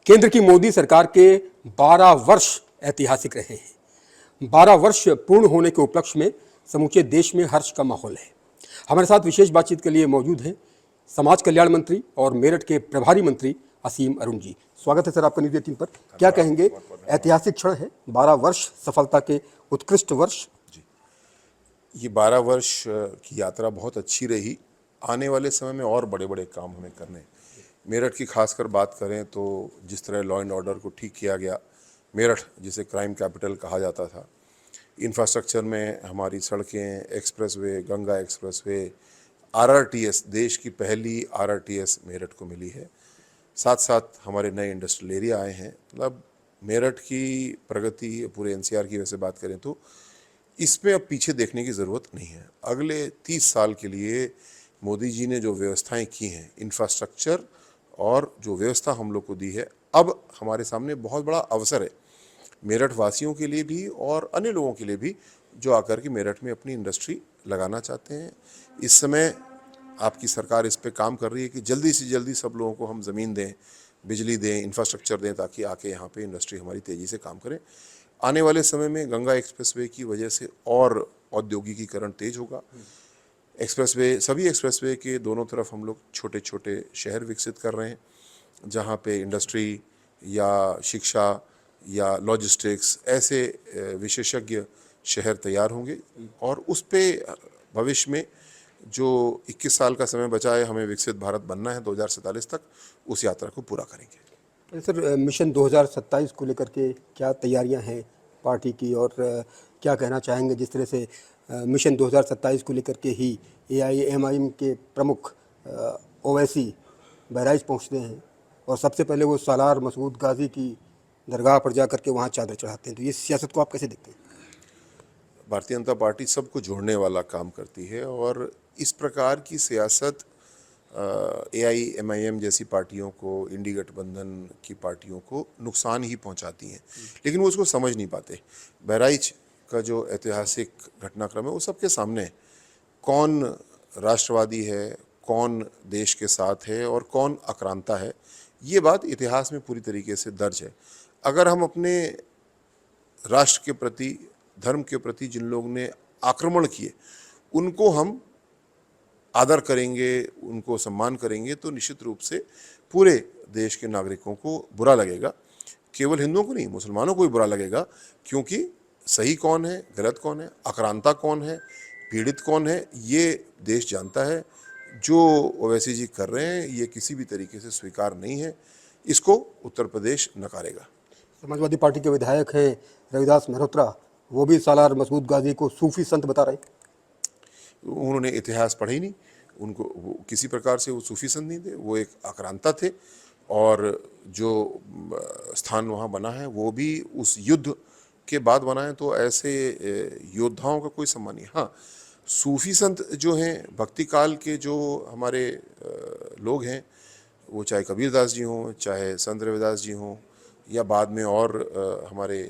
केंद्र की मोदी सरकार के 12 वर्ष ऐतिहासिक रहे हैं। 12 वर्ष पूर्ण होने के उपलक्ष्य में समूचे देश में हर्ष का माहौल है। हमारे साथ विशेष बातचीत के लिए मौजूद हैं समाज कल्याण मंत्री और मेरठ के प्रभारी मंत्री असीम अरुण जी। स्वागत है सर आपका न्यूज़ 18 पर। क्या कहेंगे, ऐतिहासिक क्षण है, 12 वर्ष सफलता के उत्कृष्ट वर्ष। ये 12 वर्ष की यात्रा बहुत अच्छी रही। आने वाले समय में और बड़े बड़े काम हमें करने। मेरठ की खासकर बात करें तो जिस तरह लॉ एंड ऑर्डर को ठीक किया गया, मेरठ जिसे क्राइम कैपिटल कहा जाता था, इंफ्रास्ट्रक्चर में हमारी सड़कें, एक्सप्रेसवे, गंगा एक्सप्रेसवे, आरआरटीएस, देश की पहली आरआरटीएस मेरठ को मिली है। साथ साथ हमारे नए इंडस्ट्रियल एरिया आए हैं। मतलब मेरठ की प्रगति पूरे एनसीआर की वैसे बात करें तो इसमें अब पीछे देखने की ज़रूरत नहीं है। अगले 30 साल के लिए मोदी जी ने जो व्यवस्थाएं की हैं, इंफ्रास्ट्रक्चर और जो व्यवस्था हम लोग को दी है, अब हमारे सामने बहुत बड़ा अवसर है मेरठ वासियों के लिए भी और अन्य लोगों के लिए भी जो आकर के मेरठ में अपनी इंडस्ट्री लगाना चाहते हैं। इस समय आपकी सरकार इस पे काम कर रही है कि जल्दी से जल्दी सब लोगों को हम ज़मीन दें, बिजली दें, इंफ्रास्ट्रक्चर दें, ताकि आके यहाँ पे इंडस्ट्री हमारी तेज़ी से काम करें। आने वाले समय में गंगा एक्सप्रेसवे की वजह से और औद्योगिकीकरण तेज होगा। एक्सप्रेसवे, सभी एक्सप्रेसवे के दोनों तरफ हम लोग छोटे छोटे शहर विकसित कर रहे हैं, जहाँ पे इंडस्ट्री या शिक्षा या लॉजिस्टिक्स ऐसे विशेषज्ञ शहर तैयार होंगे और उस पे भविष्य में जो 21 साल का समय बचा है, हमें विकसित भारत बनना है 2047 तक, उस यात्रा को पूरा करेंगे। सर, मिशन 2027 को लेकर के क्या तैयारियां हैं पार्टी की, और क्या कहना चाहेंगे जिस तरह से मिशन 2027 को लेकर के ही एआईएमआईएम के प्रमुख ओवैसी बहराइच पहुंचते हैं और सबसे पहले वो सालार मसूद गाजी की दरगाह पर जा करके वहाँ चादर चढ़ाते हैं, तो ये सियासत को आप कैसे देखते हैं? भारतीय जनता पार्टी सबको जोड़ने वाला काम करती है और इस प्रकार की सियासत एआईएमआईएम जैसी पार्टियों को, इंडी गठबंधन की पार्टियों को नुकसान ही पहुंचाती हैं, लेकिन वो उसको समझ नहीं पाते। बहराइच का जो ऐतिहासिक घटनाक्रम है वो सबके सामने है। कौन राष्ट्रवादी है, कौन देश के साथ है और कौन आक्रांता है, ये बात इतिहास में पूरी तरीके से दर्ज है। अगर हम अपने राष्ट्र के प्रति, धर्म के प्रति जिन लोगों ने आक्रमण किए उनको हम आदर करेंगे, उनको सम्मान करेंगे, तो निश्चित रूप से पूरे देश के नागरिकों को बुरा लगेगा। केवल हिंदुओं को नहीं, मुसलमानों को भी बुरा लगेगा, क्योंकि सही कौन है, गलत कौन है, आक्रांता कौन है, पीड़ित कौन है, ये देश जानता है। जो ओवैसी जी कर रहे हैं ये किसी भी तरीके से स्वीकार नहीं है, इसको उत्तर प्रदेश नकारेगा। समाजवादी पार्टी के विधायक हैं रविदास मेहरोत्रा, वो भी सालार मसूद गाजी को सूफी संत बता रहे हैं। उन्होंने इतिहास पढ़ा ही नहीं, उनको वो किसी प्रकार से वो सूफी संत नहीं थे, वो एक आक्रांता थे और जो स्थान वहाँ बना है वो भी उस युद्ध के बाद बना है, तो ऐसे योद्धाओं का कोई सम्मान नहीं। हाँ, सूफी संत जो हैं, भक्ति काल के जो हमारे लोग हैं, वो चाहे कबीरदास जी हों, चाहे संत रविदास जी हों, या बाद में और हमारे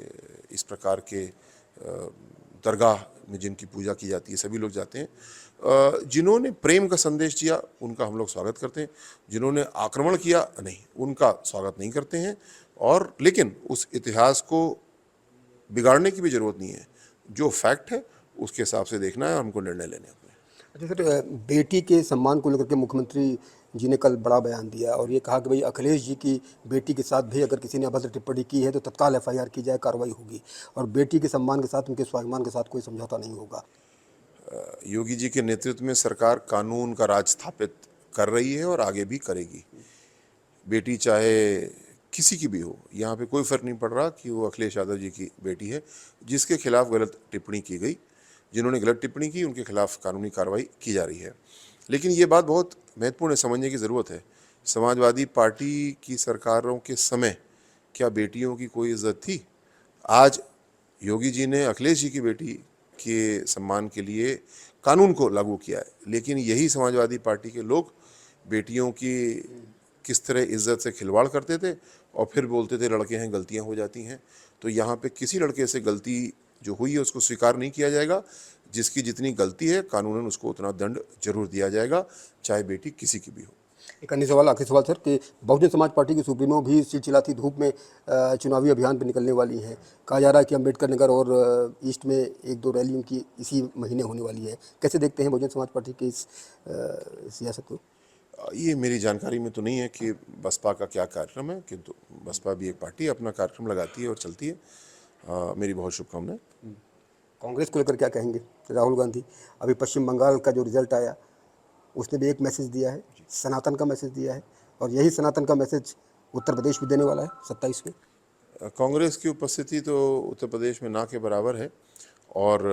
इस प्रकार के दरगाह में जिनकी पूजा की जाती है, सभी लोग जाते हैं। जिन्होंने प्रेम का संदेश दिया उनका हम लोग स्वागत करते हैं, जिन्होंने आक्रमण किया नहीं, उनका स्वागत नहीं करते हैं। और लेकिन उस इतिहास को बिगाड़ने की भी ज़रूरत नहीं है, जो फैक्ट है उसके हिसाब से देखना है, हमको निर्णय लेने हैं। अच्छा सर, बेटी के सम्मान को लेकर के मुख्यमंत्री जी ने कल बड़ा बयान दिया और ये कहा कि भाई अखिलेश जी की बेटी के साथ भी अगर किसी ने अभद्र टिप्पणी की है तो तत्काल एफआईआर की जाए, कार्रवाई होगी, और बेटी के सम्मान के साथ, उनके स्वाभिमान के साथ कोई समझौता नहीं होगा। योगी जी के नेतृत्व में सरकार कानून का राज स्थापित कर रही है और आगे भी करेगी। बेटी चाहे किसी की भी हो, यहाँ पे कोई फ़र्क नहीं पड़ रहा कि वो अखिलेश यादव जी की बेटी है। जिसके खिलाफ गलत टिप्पणी की गई, जिन्होंने गलत टिप्पणी की, उनके खिलाफ कानूनी कार्रवाई की जा रही है। लेकिन ये बात बहुत महत्वपूर्ण है, समझने की ज़रूरत है। समाजवादी पार्टी की सरकारों के समय क्या बेटियों की कोई इज्जत थी? आज योगी जी ने अखिलेश जी की बेटी के सम्मान के लिए कानून को लागू किया है, लेकिन यही समाजवादी पार्टी के लोग बेटियों की किस तरह इज्जत से खिलवाड़ करते थे और फिर बोलते थे लड़के हैं, गलतियां हो जाती हैं। तो यहाँ पे किसी लड़के से गलती जो हुई है उसको स्वीकार नहीं किया जाएगा। जिसकी जितनी गलती है कानूनन उसको उतना दंड जरूर दिया जाएगा, चाहे बेटी किसी की भी हो। एक अन्य सवाल, आखिरी सवाल सर, कि बहुजन समाज पार्टी की सुप्रीमो भी चिलचिलाती धूप में चुनावी अभियान पर निकलने वाली हैं। कहा जा रहा है कि अम्बेडकर नगर और ईस्ट में एक दो रैली उनकी इसी महीने होने वाली है। कैसे देखते हैं बहुजन समाज पार्टी की इस सियासत को? ये मेरी जानकारी में तो नहीं है कि बसपा का क्या कार्यक्रम है, किंतु बसपा भी एक पार्टी अपना कार्यक्रम लगाती है और चलती है। मेरी बहुत शुभकामनाएं। कांग्रेस को लेकर क्या कहेंगे? राहुल गांधी अभी पश्चिम बंगाल का जो रिजल्ट आया उसने भी एक मैसेज दिया है, सनातन का मैसेज दिया है, और यही सनातन का मैसेज उत्तर प्रदेश भी देने वाला है 27 में। कांग्रेस की उपस्थिति तो उत्तर प्रदेश में ना के बराबर है और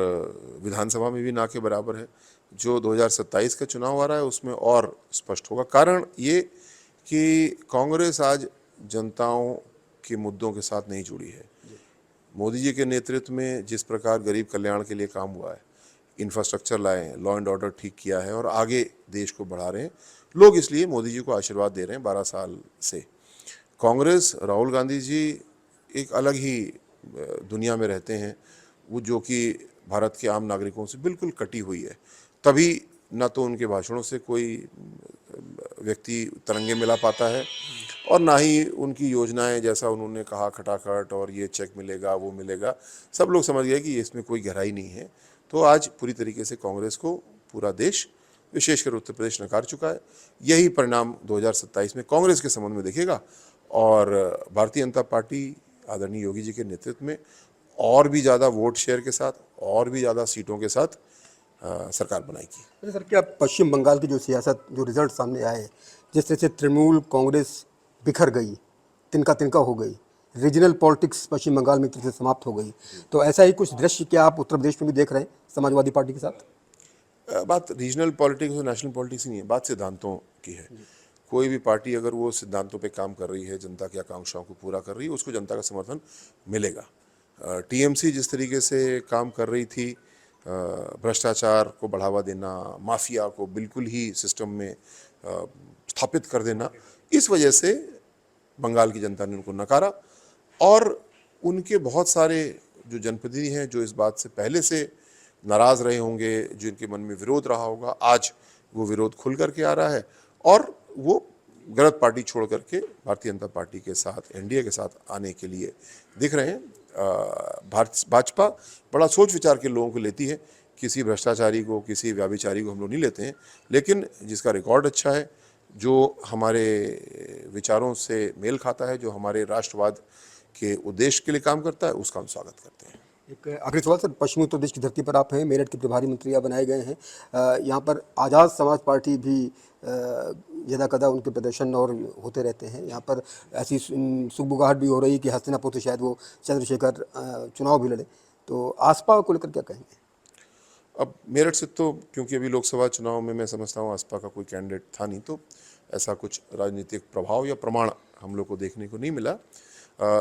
विधानसभा में भी ना के बराबर है। जो 2027 का चुनाव आ रहा है उसमें और स्पष्ट होगा। कारण ये कि कांग्रेस आज जनताओं के मुद्दों के साथ नहीं जुड़ी है। मोदी जी के नेतृत्व में जिस प्रकार गरीब कल्याण के लिए काम हुआ है, इंफ्रास्ट्रक्चर लाए हैं, लॉ एंड ऑर्डर ठीक किया है और आगे देश को बढ़ा रहे हैं, लोग इसलिए मोदी जी को आशीर्वाद दे रहे हैं 12 साल से। कांग्रेस, राहुल गांधी जी एक अलग ही दुनिया में रहते हैं, वो जो कि भारत के आम नागरिकों से बिल्कुल कटी हुई है। तभी ना तो उनके भाषणों से कोई व्यक्ति तरंगे मिला पाता है और ना ही उनकी योजनाएं, जैसा उन्होंने कहा खटाखट और ये चेक मिलेगा वो मिलेगा, सब लोग समझ गए कि इसमें कोई गहराई नहीं है। तो आज पूरी तरीके से कांग्रेस को पूरा देश, विशेषकर उत्तर प्रदेश, नकार चुका है। यही परिणाम 2027 में कांग्रेस के संबंध में दिखेगा और भारतीय जनता पार्टी आदरणीय योगी जी के नेतृत्व में और भी ज़्यादा वोट शेयर के साथ, और भी ज़्यादा सीटों के साथ सरकार बनाएगी। अरे सर, क्या पश्चिम बंगाल की जो सियासत, जो रिजल्ट सामने आए, जिस तरह से तृणमूल कांग्रेस बिखर गई, तिनका तिनका हो गई, रीजनल पॉलिटिक्स पश्चिम बंगाल में एक तरह से समाप्त हो गई, तो ऐसा ही कुछ दृश्य क्या आप उत्तर प्रदेश में भी देख रहे हैं समाजवादी पार्टी के साथ? बात रीजनल पॉलिटिक्स और नेशनल पॉलिटिक्स नहीं है, बात सिद्धांतों की है। कोई भी पार्टी अगर वो सिद्धांतों पे काम कर रही है, जनता की आकांक्षाओं को पूरा कर रही है, उसको जनता का समर्थन मिलेगा। टीएमसी जिस तरीके से काम कर रही थी, भ्रष्टाचार को बढ़ावा देना, माफिया को बिल्कुल ही सिस्टम में स्थापित कर देना, इस वजह से बंगाल की जनता ने उनको नकारा और उनके बहुत सारे जो जनप्रतिनिधि हैं जो इस बात से पहले से नाराज़ रहे होंगे, जिनके मन में विरोध रहा होगा, आज वो विरोध खुल करके आ रहा है और वो गलत पार्टी छोड़ करके भारतीय जनता पार्टी के साथ, एनडीए के साथ आने के लिए दिख रहे हैं। भाजपा बड़ा सोच विचार के लोगों को लेती है, किसी भ्रष्टाचारी को, किसी व्याभिचारी को हम लोग नहीं लेते हैं, लेकिन जिसका रिकॉर्ड अच्छा है, जो हमारे विचारों से मेल खाता है, जो हमारे राष्ट्रवाद के उद्देश्य के लिए काम करता है, उसका हम स्वागत करते हैं। एक आखिरी सवाल सर, पश्चिमी उत्तर प्रदेश की धरती पर आप हैं, मेरठ के प्रभारी मंत्री आप बनाए गए हैं। यहाँ पर आज़ाद समाज पार्टी भी यदाकदा उनके प्रदर्शन और होते रहते हैं। यहाँ पर ऐसी सुगबुगाहट भी हो रही कि हस्तिनापुर से शायद वो चंद्रशेखर चुनाव भी लड़े, तो आसपा को लेकर क्या कहेंगे? अब मेरठ से तो क्योंकि अभी लोकसभा चुनाव में मैं समझता हूँ आसपा का कोई कैंडिडेट था नहीं, तो ऐसा कुछ राजनीतिक प्रभाव या प्रमाण हम लोग को देखने को नहीं मिला।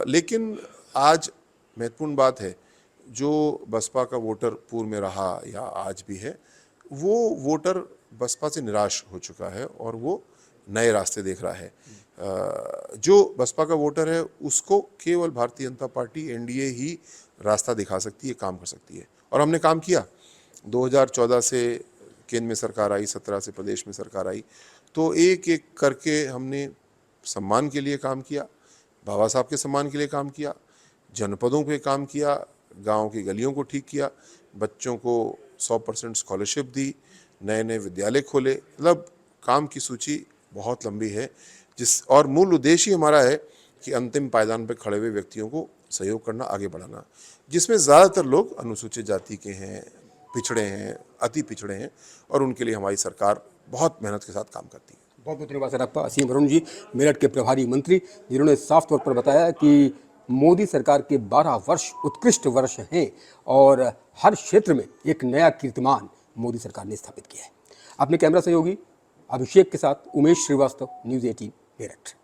लेकिन आज महत्वपूर्ण बात है, जो बसपा का वोटर पूर्व में रहा या आज भी है, वो वोटर बसपा से निराश हो चुका है और वो नए रास्ते देख रहा है। जो बसपा का वोटर है उसको केवल भारतीय जनता पार्टी, एनडीए ही रास्ता दिखा सकती है, काम कर सकती है, और हमने काम किया। 2014 से केंद्र में सरकार आई, 17 से प्रदेश में सरकार आई, तो एक एक करके हमने सम्मान के लिए काम किया, बाबा साहब के सम्मान के लिए काम किया, जनपदों पे काम किया, गांव की गलियों को ठीक किया, बच्चों को 100% स्कॉलरशिप दी, नए नए विद्यालय खोले। मतलब काम की सूची बहुत लंबी है, और मूल उद्देश्य ही हमारा है कि अंतिम पायदान पर खड़े हुए व्यक्तियों को सहयोग करना, आगे बढ़ाना, जिसमें ज़्यादातर लोग अनुसूचित जाति के हैं, पिछड़े हैं, अति पिछड़े हैं, और उनके लिए हमारी सरकार बहुत मेहनत के साथ काम करती है। बहुत बहुत धन्यवाद सर आपका, असीम अरुण जी, मेरठ के प्रभारी मंत्री, जिन्होंने साफ तौर पर बताया कि मोदी सरकार के 12 वर्ष उत्कृष्ट वर्ष हैं और हर क्षेत्र में एक नया कीर्तिमान मोदी सरकार ने स्थापित किया है। अपने कैमरा सहयोगी अभिषेक के साथ उमेश श्रीवास्तव, न्यूज़ 18 मेरठ।